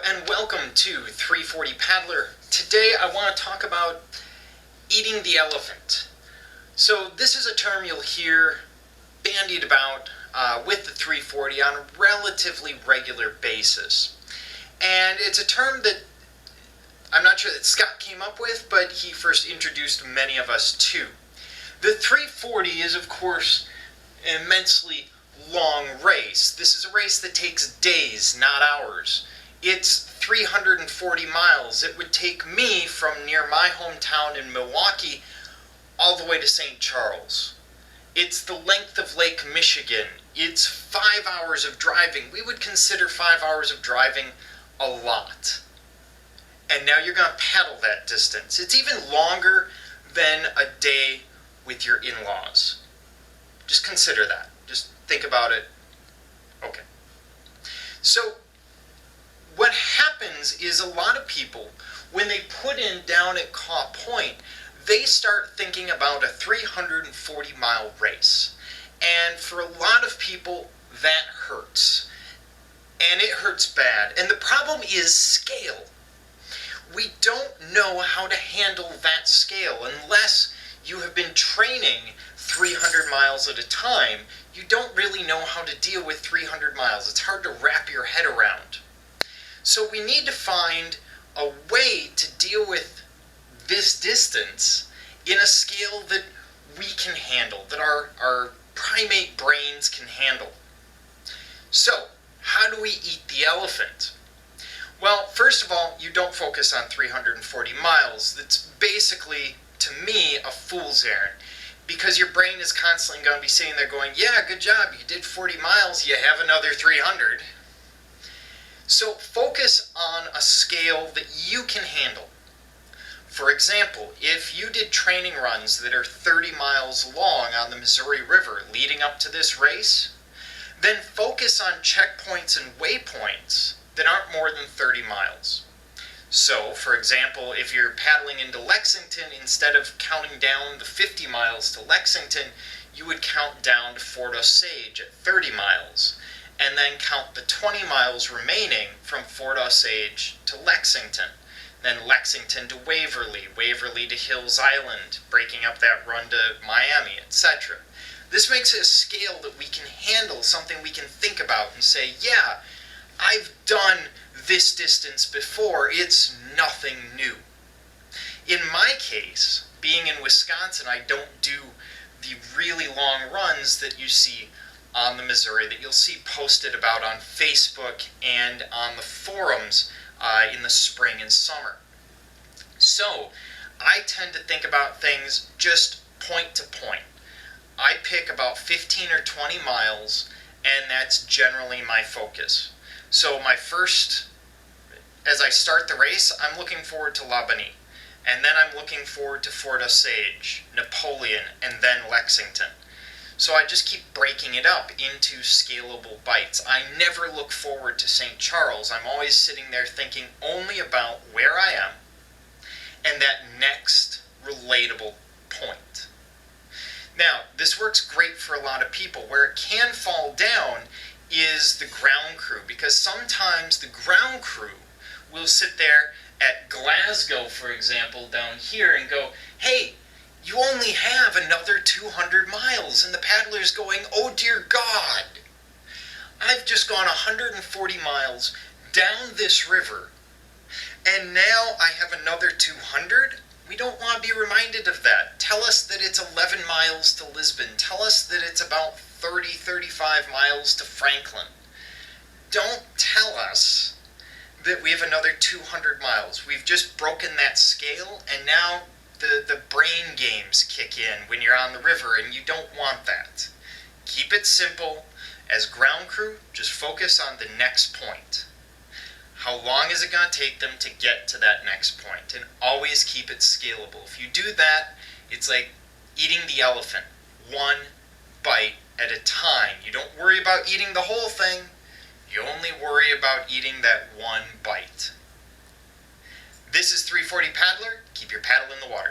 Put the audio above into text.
and welcome to 340 Paddler. Today I want to talk about eating the elephant. So this is a term you'll hear bandied about with the 340 on a relatively regular basis. And it's a term that I'm not sure that Scott came up with, but he first introduced many of us to. The 340 is, of course, an immensely long race. This is a race that takes days, not hours. It's 340 miles. It would take me from near my hometown in Milwaukee all the way to St. Charles. It's the length of Lake Michigan. It's 5 hours of driving. We would consider 5 hours of driving a lot. And now you're going to paddle that distance. It's even longer than a day with your in-laws. Just consider that. Just think about it. Okay. So what happens is a lot of people, when they put in down at Caw Point, they start thinking about a 340-mile race. And for a lot of people, that hurts. And it hurts bad. And the problem is scale. We don't know how to handle that scale unless you have been training 300 miles at a time. You don't really know how to deal with 300 miles. It's hard to wrap your head around. So we need to find a way to deal with this distance in a scale that we can handle, that our primate brains can handle. So, how do we eat the elephant? Well, first of all, you don't focus on 340 miles. That's basically, to me, a fool's errand. Because your brain is constantly going to be sitting there going, yeah, good job, you did 40 miles, you have another 300. So focus on a scale that you can handle. For example, if you did training runs that are 30 miles long on the Missouri River leading up to this race, then focus on checkpoints and waypoints that aren't more than 30 miles. So, for example, if you're paddling into Lexington, instead of counting down the 50 miles to Lexington, you would count down to Fort Osage at 30 miles, and then count the 20 miles remaining from Fort Osage to Lexington, then Lexington to Waverly, Waverly to Hills Island, breaking up that run to Miami, etc. This makes it a scale that we can handle, something we can think about and say, yeah, I've done this distance before, it's nothing new. In my case, being in Wisconsin, I don't do the really long runs that you see on the Missouri, that you'll see posted about on Facebook and on the forums in the spring and summer. So, I tend to think about things just point to point. I pick about 15 or 20 miles, and that's generally my focus. So my first, as I start the race, I'm looking forward to Labonte, and then I'm looking forward to Fort Osage, Napoleon, and then Lexington. So I just keep breaking it up into scalable bites. I never look forward to St. Charles. I'm always sitting there thinking only about where I am and that next relatable point. Now, this works great for a lot of people. Where it can fall down is the ground crew, because sometimes the ground crew will sit there at Glasgow, for example, down here and go, hey, you only have another 200 miles, and the paddler's going, oh dear God, I've just gone 140 miles down this river, and now I have another 200? We don't want to be reminded of that. Tell us that it's 11 miles to Lisbon. Tell us that it's about 35 miles to Franklin. Don't tell us that we have another 200 miles. We've just broken that scale, and now the brain games kick in when you're on the river, and you don't want that. Keep it simple. As ground crew, just focus on the next point. How long is it going to take them to get to that next point? And always keep it scalable. If you do that, it's like eating the elephant, one bite at a time. You don't worry about eating the whole thing. You only worry about eating that one bite. This is 340 Paddler. Keep your paddle in the water.